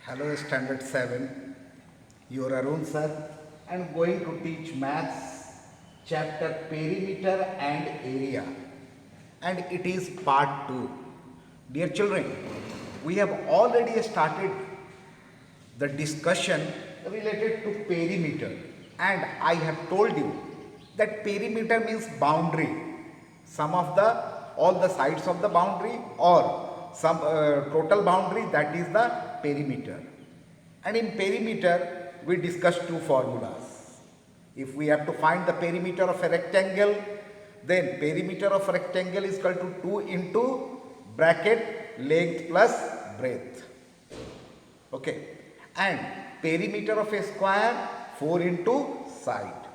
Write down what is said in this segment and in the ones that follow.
Hello, Standard 7. Your Arun sir. I am going to teach maths chapter perimeter and area, and it is part 2. Dear children, we have already started the discussion related to perimeter, and I have told you that perimeter means boundary, some of the all the sides of the boundary or some total boundary, that is the perimeter. And in perimeter we discussed two formulas. If we have to find the perimeter of a rectangle, then perimeter of rectangle is equal to 2 into bracket length plus breadth. Okay. And perimeter of a square 4 into side.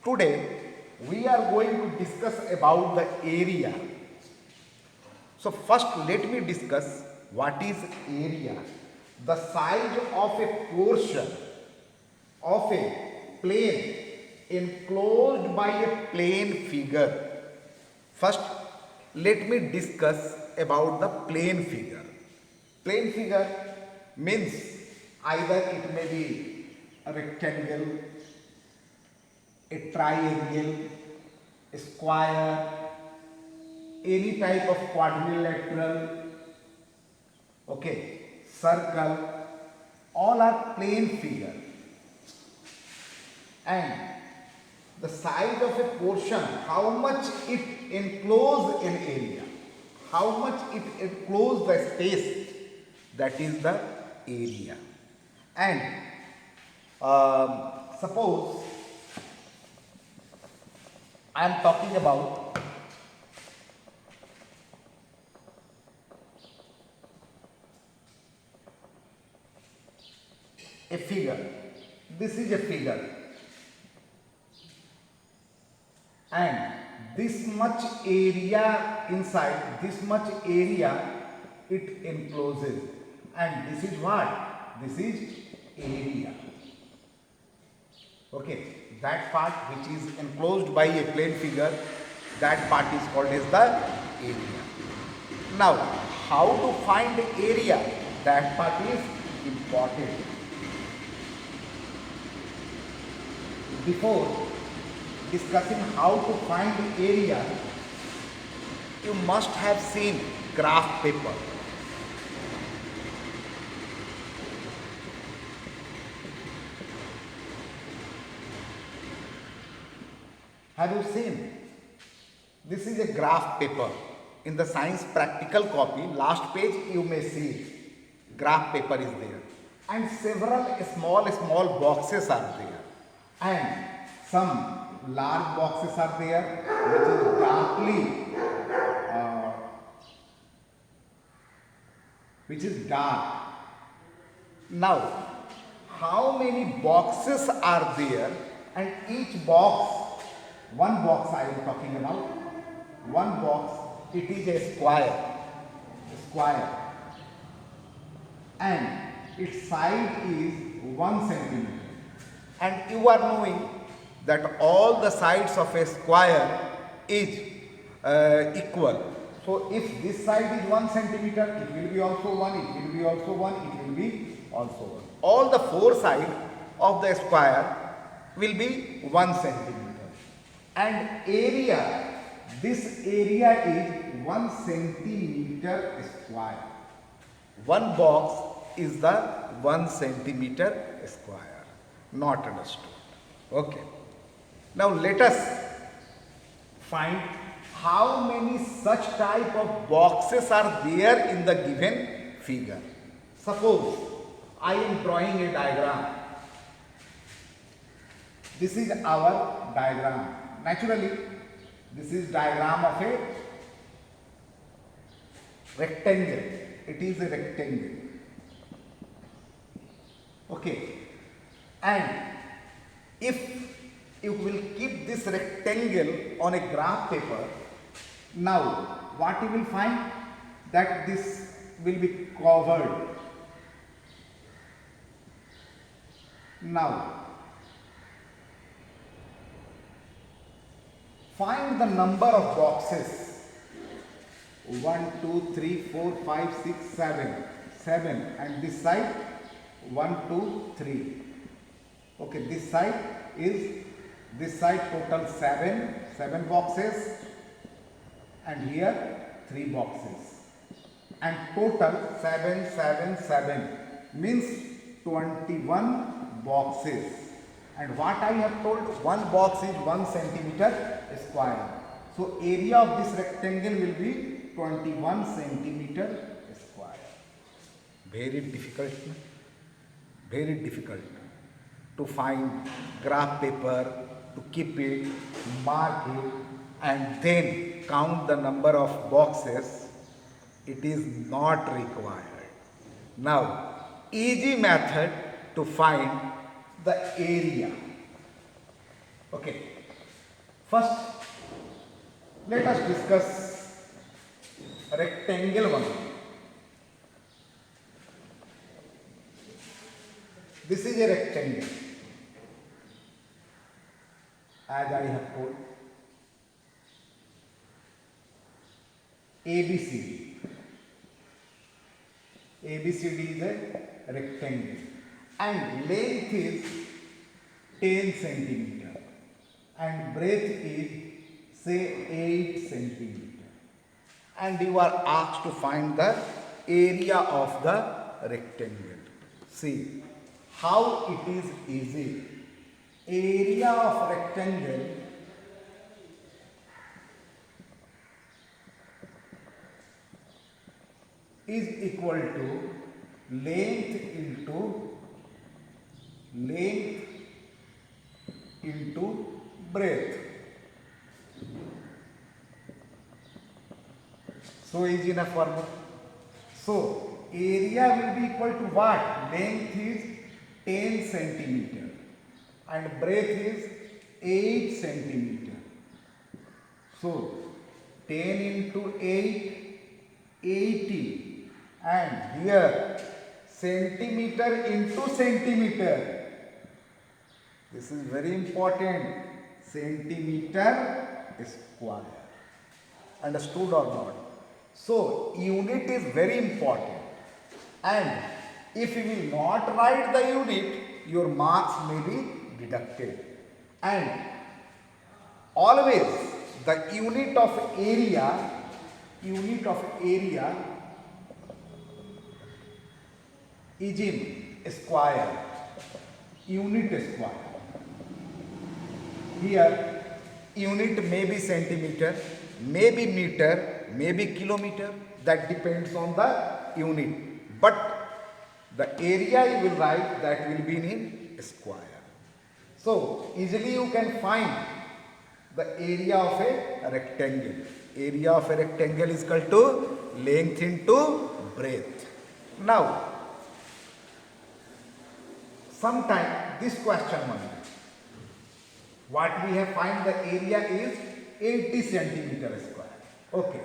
Today we are going to discuss about the area. So first let me discuss what is area. The size of a portion of a plane enclosed by a plane figure. First let me discuss about the plane figure. Plane figure means either it may be a rectangle, a triangle, a square, any type of quadrilateral, okay, circle, all are plane figure. And the size of a portion, how much it encloses an area, how much it encloses the space, that is the area. And suppose I am talking about a figure. This is a figure, and this much area inside, this much area it encloses, and this is what? This is area. Okay, that part which is enclosed by a plane figure, that part is called as the area. Now, how to find area? That part is important. Before discussing how to find area, you must have seen graph paper. Have you seen? This is a graph paper. In the science practical copy, last page you may see it. Graph paper is there. And several small boxes are there. And some large boxes are there, which is dark. Now, how many boxes are there? And each box, one box I am talking about, one box, it is a square, and its side is 1 centimeter. And you are knowing that all the sides of a square is equal. So if this side is 1 centimeter, it will be also 1, it will be also 1, it will be also 1. All the four sides of the square will be 1 centimeter. And area, this area is 1 centimeter square. One box is the 1 centimeter square. Not understood. Okay. Now let us find how many such type of boxes are there in the given figure. Suppose I am drawing a diagram. This is our diagram. Naturally, this is diagram of a rectangle. It is a rectangle. Okay. And if you will keep this rectangle on a graph paper, now what you will find? That this will be covered. Now, find the number of boxes. 1, 2, 3, 4, 5, 6, 7. 7, and this side 1, 2, 3. Okay, this side total 7 boxes, and here 3 boxes, and total 7, 7, 7 means 21 boxes. And what I have told, one box is 1 centimeter square. So area of this rectangle will be 21 centimeter square. Very difficult, very difficult to find graph paper, to keep it, mark it, and then count the number of boxes. It is not required. Now, easy method to find the area. Okay, first let us discuss rectangle one. This is a rectangle, as I have told. ABCD. ABCD is a rectangle, and length is 10 centimeter and breadth is say 8 centimeter, and you are asked to find the area of the rectangle. See how it is easy. Area of rectangle is equal to length into breadth. So easy enough formula. So area will be equal to what? Length is 10 centimeter and breadth is 8 centimeter. So 10 into 8, 80. And here centimeter into centimeter. This is very important. Centimeter square. Understood or not? So unit is very important. And if you will not write the unit, your marks may be deducted. And always the unit of area is in square, unit square. Here unit may be centimeter, may be meter, may be kilometer, that depends on the unit. But the area you will write, that will be in square. So easily you can find the area of a rectangle. Area of a rectangle is equal to length into breadth. Now, sometime this question only. What we have find the area is 80 centimeter square. Okay.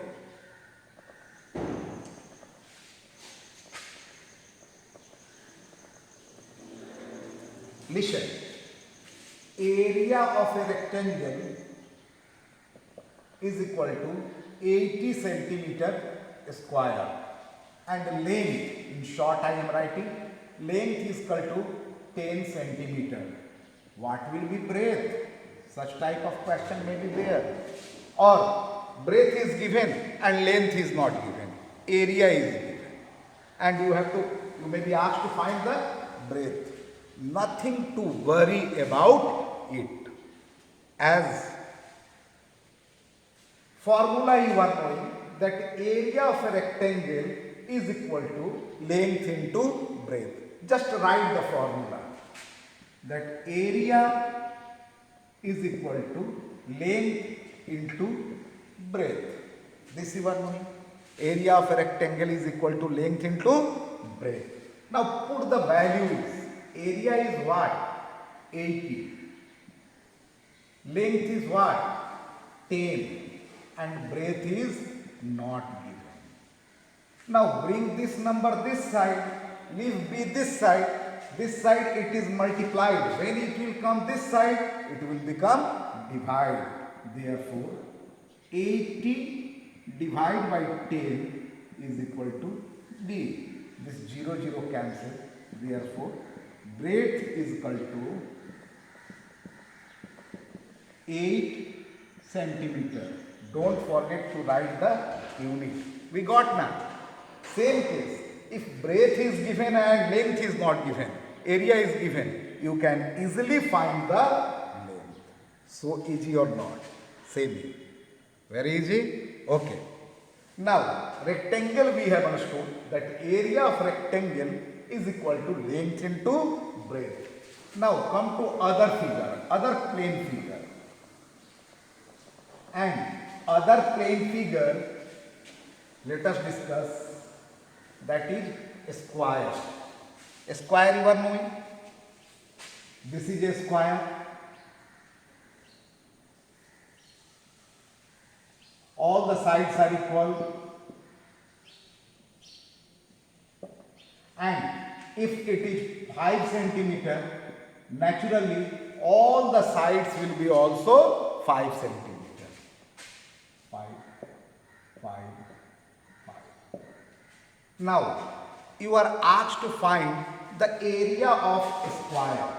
Listen. Area of a rectangle is equal to 80 centimeter square, and length, in short I am writing, length is equal to 10 centimeter. What will be breadth? Such type of question may be there. Or breadth is given and length is not given. Area is given. And you may be asked to find the breadth. Nothing to worry about it. As formula you are knowing that area of a rectangle is equal to length into breadth. Just write the formula. That area is equal to length into breadth. This you are knowing. Area of a rectangle is equal to length into breadth. Now put the values. Area is what? 80. Length is what? 10. And breadth is not given. Now bring this number this side. Leave B this side. This side it is multiplied. When it will come this side, it will become divide. Therefore, 80 divided by 10 is equal to D. This 0, 0 cancel. Therefore, breadth is equal to 8 centimeter. Don't forget to write the unit. We got now. Same case. If breadth is given and length is not given, area is given, you can easily find the length. So easy or not? Same. Very easy? Okay. Now, rectangle we have understood that area of rectangle is equal to length into breadth. Now come to other figure, other plane figure. And other plane figure, let us discuss, that is a square. A square you are knowing? This is a square. All the sides are equal. And if it is 5 centimeter, naturally all the sides will be also 5 centimeter. 5, 5, 5. Now, you are asked to find the area of a square.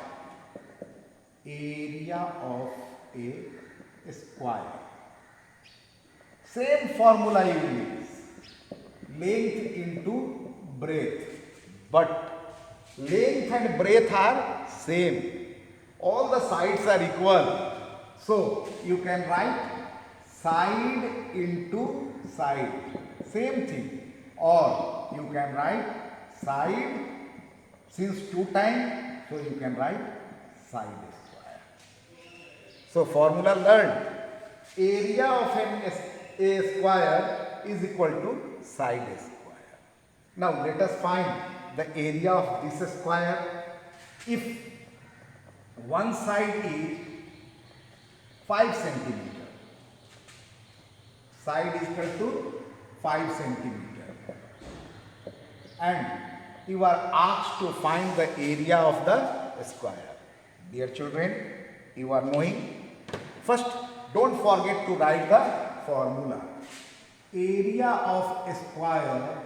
Area of a square. Same formula you use. Length into breadth. But length and breadth are same. All the sides are equal. So, you can write side into side. Same thing. Or you can write side, since 2 times, so you can write side square. So, formula learned. Area of a square is equal to side square. Now, let us find the area of this square. If one side is 5 centimeter, side is equal to 5 centimeter, and you are asked to find the area of the square. Dear children, you are knowing. First, don't forget to write the formula. Area of a square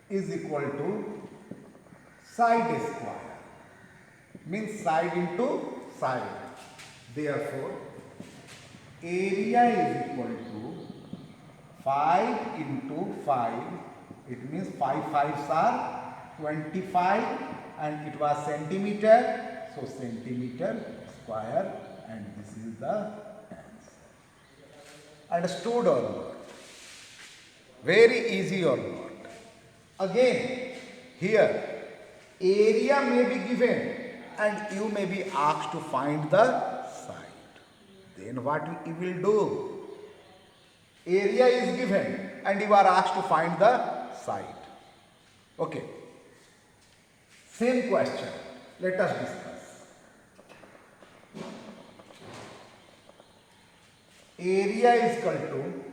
is equal to side square, means side into side. Therefore, area is equal to 5 into 5. It means 5 5s are 25, and it was centimeter. So, centimeter square, and this is the answer. Understood or not? Very easy or not? Again, here area may be given and you may be asked to find the side. Then what you will do? Area is given and you are asked to find the side. Okay. Same question. Let us discuss. Area is equal to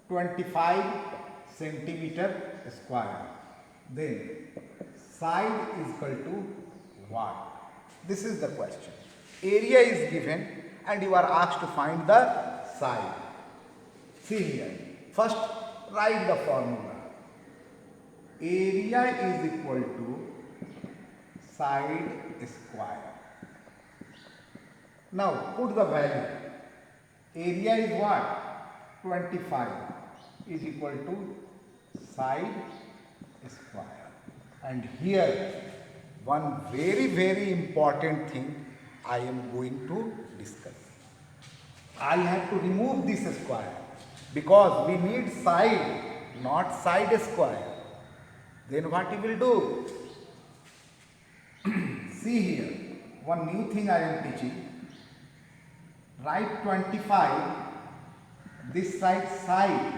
(25 centimeter square). Then side is equal to what? This is the question. Area is given and you are asked to find the side. See here. First, write the formula. Area is equal to side square. Now put the value. Area is what? 25 is equal to side square. And here one very important thing I am going to discuss. I have to remove this square because we need side, not side square. Then what you will do? See here, one new thing I am teaching. Write 25, this side,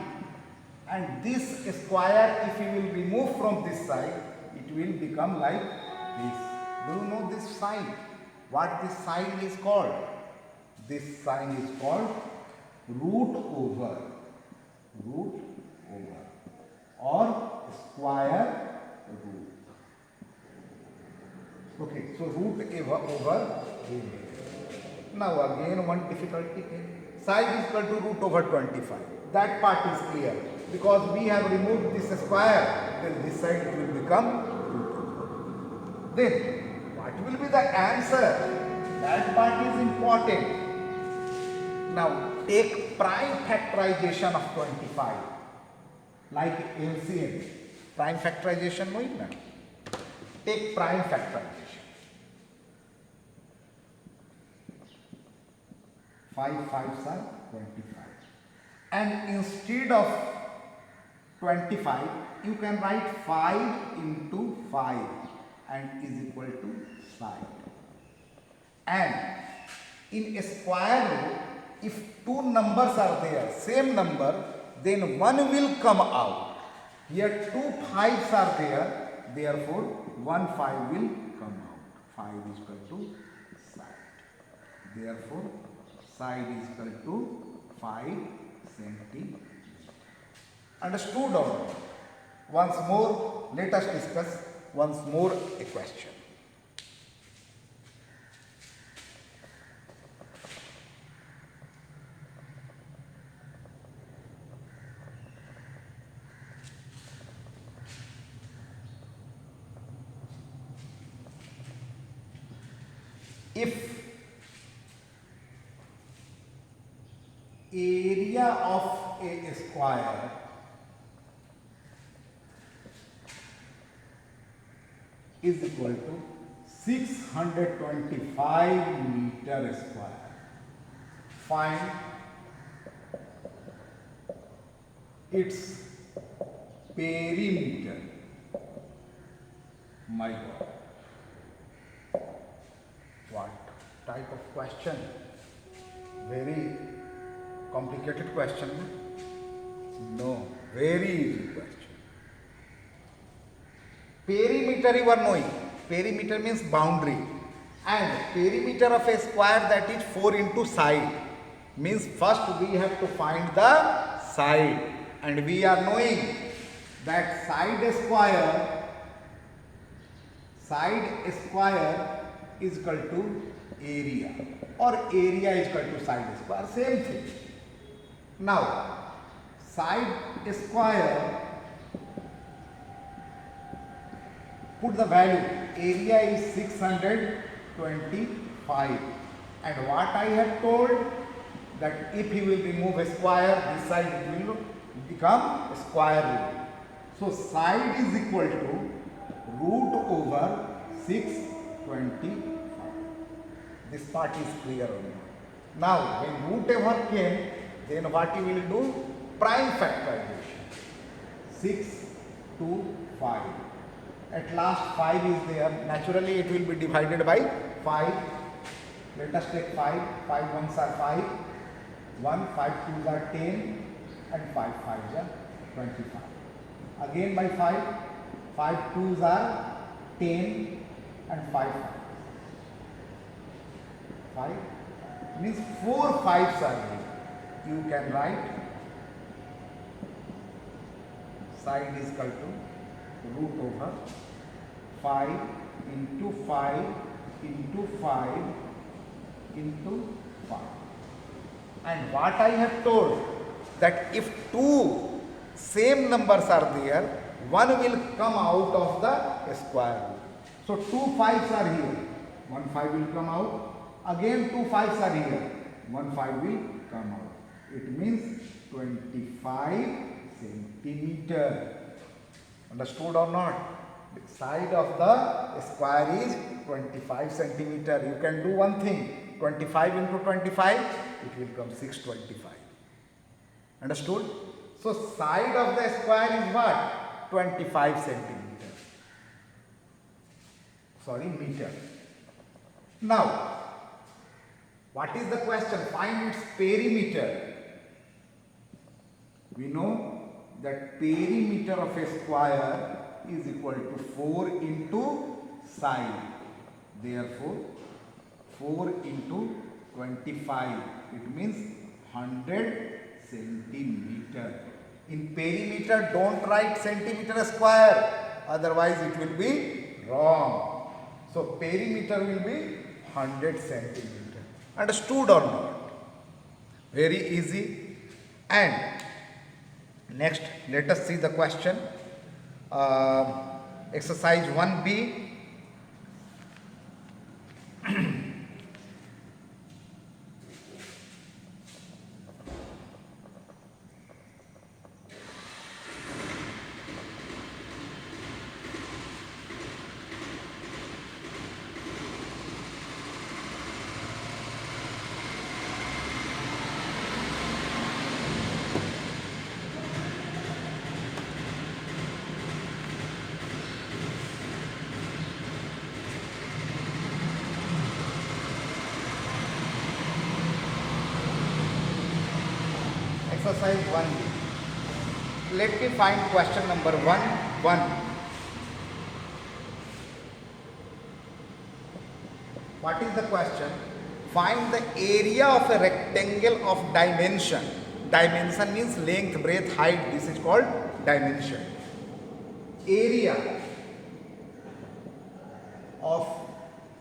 and this square, if you will remove from this side, it will become like this. Do you know this sign? What this sign is called? This sign is called root over, or square root. Okay, so root over. Now again one difficulty came. side is equal to root over 25. That part is clear. Because we have removed this square, then this side will become root over. Then, what will be the answer? That part is important. Now, take prime factorization of 25. Like LCM. Prime factorization knowing na? Take prime factorization. 5 5s are 25. And instead of 25, you can write 5 into 5 and is equal to side. And in a square root, if two numbers are there, same number, then one will come out. Here two 5s are there, therefore one 5 will come out. 5 is equal to side. Therefore, side is equal to 5 centimeters. Understood or not? Once more, let us discuss once more a question. If area of a square is equal to 625 meter square, find its perimeter. My God. What type of question? Very complicated question? No, very easy question. Perimeter you are knowing. Perimeter means boundary. And perimeter of a square, that is 4 into side. Means first we have to find the side. And we are knowing that side square is equal to area, or area is equal to side square, same thing. Now, side square, put the value, area is 625, and what I have told, that if you will remove a square, this side will become a square root. So, side is equal to root over 625. This part is clear or not? Now, when root over came, then what you will do? Prime factorization. 6 to 5. At last 5 is there. Naturally, it will be divided by 5. Let us take 5. 5 ones are 5. 1, 5 twos are 10. And 5 fives are 25. Again by 5. 5 twos are 10. And 5 fives. 5 means 4 5s are here. You can write side is equal to root over 5 into 5 into 5 into 5. And what I have told, that if two same numbers are there, one will come out of the square root. So 2 5s are here, 1 5 will come out. Again 2 5s are here, 1 5 will come out. It means 25 centimeter. Understood or not? The side of the square is 25 centimeter. You can do one thing, 25 into 25, it will come 625. Understood? So side of the square is what? 25 centimeter. Sorry, meter. Now, what is the question? Find its perimeter. We know that perimeter of a square is equal to 4 into side. Therefore, 4 into 25. It means 100 centimeter. In perimeter, don't write centimeter square. Otherwise, it will be wrong. So, perimeter will be 100 centimeter. Understood or not? Very easy. And next, let us see the question. Exercise 1B. Exercise 1B. Let me find question number 1. What is the question? Find the area of a rectangle of dimension. Dimension means length, breadth, height. This is called dimension. Area of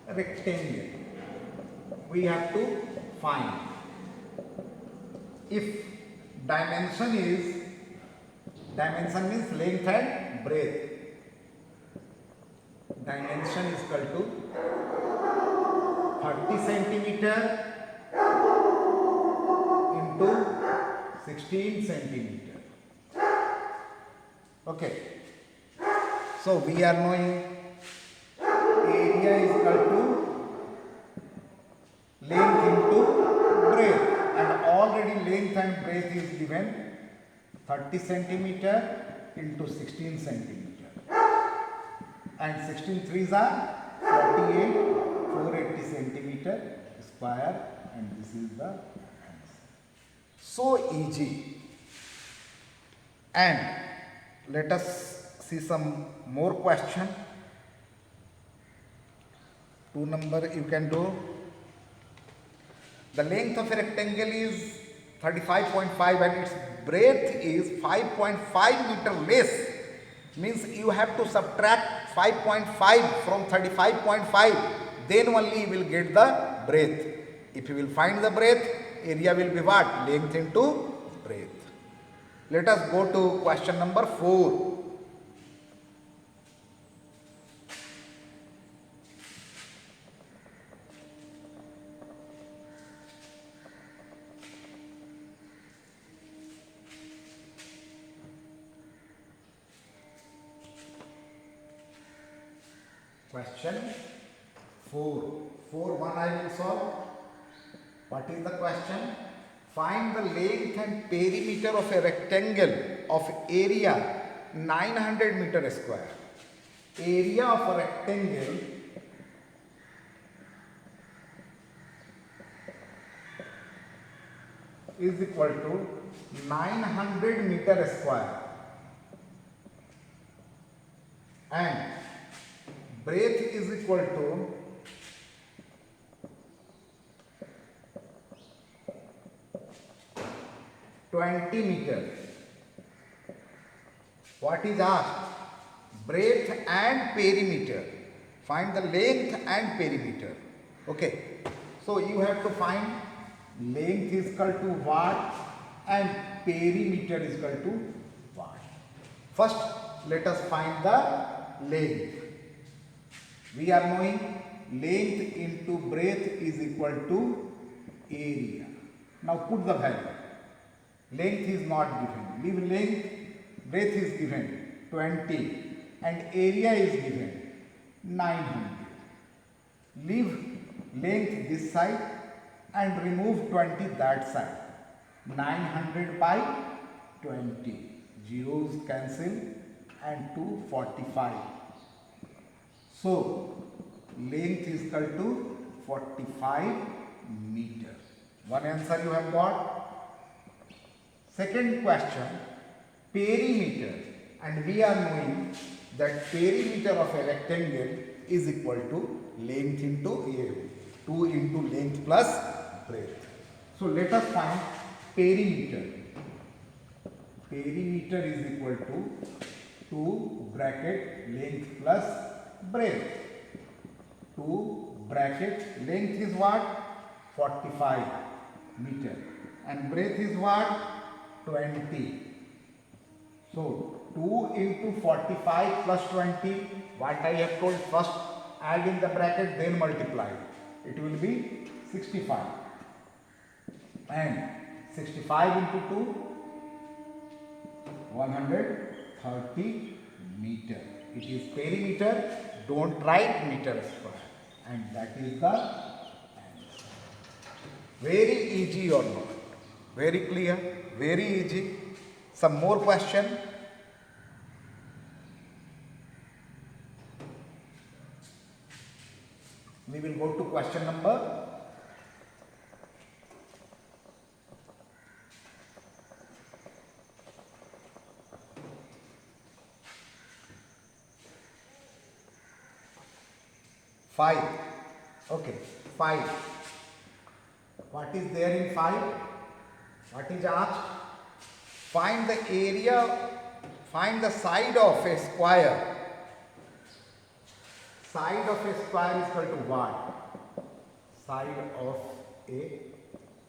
a rectangle we have to find. If dimension means length and breadth. Dimension is equal to 30 centimeter into 16 centimeter. Okay. So we are knowing area is equal to length into breadth, and already length and breadth is given 30 centimeter into 16 centimeter, and 16 threes are 48, 480 centimeter square, and this is the answer. So easy. And let us see some more question. 2 number you can do. The length of a rectangle is 35.5 and its breadth is 5.5 meter less. Means you have to subtract 5.5 from 35.5, then only you will get the breadth. If you will find the breadth, area will be what? Length into breadth. Let us go to question number 4. Question 4. 4.1 I will solve. What is the question? Find the length and perimeter of a rectangle of area 900 meter square. Area of a rectangle is equal to 900 meter square, and breadth is equal to 20 meters. What is asked? Breadth and perimeter. Find the length and perimeter. Okay. So you have to find length is equal to what and perimeter is equal to what. First, let us find the length. We are knowing length into breadth is equal to area. Now put the value. Length is not given. Leave length, breadth is given 20 and area is given 900. Leave length this side and remove 20 that side. 900 by 20. Zeros cancel and 245. So length is equal to 45 meters. One answer you have got. Second question, perimeter, and we are knowing that perimeter of a rectangle is equal to length into area, 2 into length plus breadth. So let us find perimeter. Perimeter is equal to 2 bracket length plus breadth. 2 bracket length is what? 45 meter. and breadth is what? 20. So 2 into 45 plus 20, what I have told, first add in the bracket, then multiply. It will be 65. And 65 into 2, 130 meter. It is perimeter, don't write meter square. And that is the answer. Very easy or not? Very clear, very easy. Some more question. We will go to question number 5. Okay, 5. What is there in 5? What is asked? Find the area, find the side of a square. Side of a square is equal to what? Side of a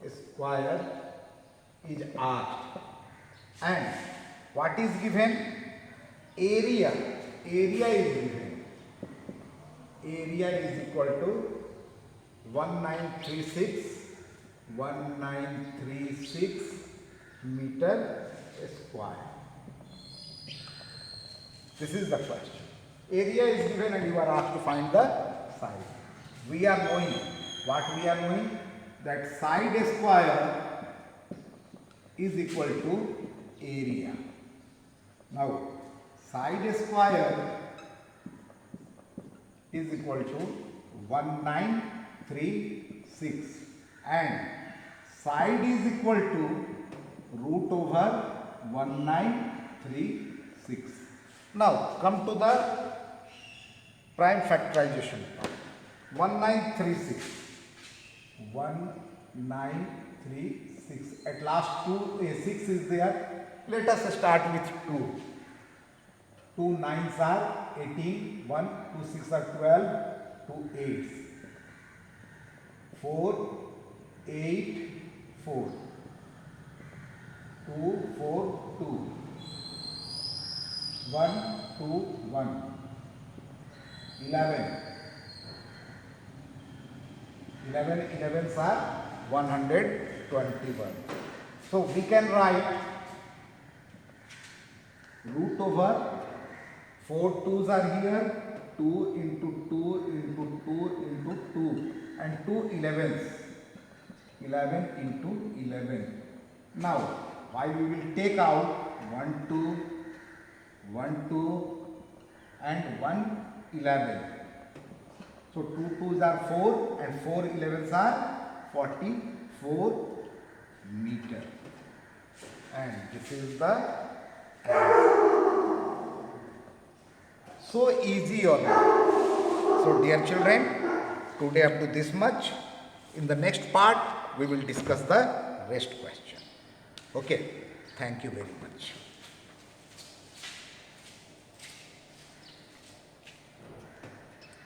square is asked. And what is given? Area. Area is given. Area is equal to 1936 meter square. This is the question. Area is given and you are asked to find the side. We are knowing, what we are knowing? That side square is equal to area. Now, side square is equal to 1936 and side is equal to root over 1936. Now come to the prime factorization part. 1936. 1936. At last 6 is there. Let us start with 2. 2 9s are 18, 1, 2 6 are 12, 2 8s. 4, 8, 4. 2, 4, 2. 1, 2, 1. 11. 11s are 121. So we can write root over 4 2s are here, 2 into 2 into 2 into 2 and 2 11s, 11 into 11. Now, why we will take out 1 2, 1 2 and 1 11. So 2 2s are 4 and 4 11s are 44 meter. And this is the answer. So easy or not? So dear children, today up to this much. In the next part, we will discuss the rest question. Okay, thank you very much.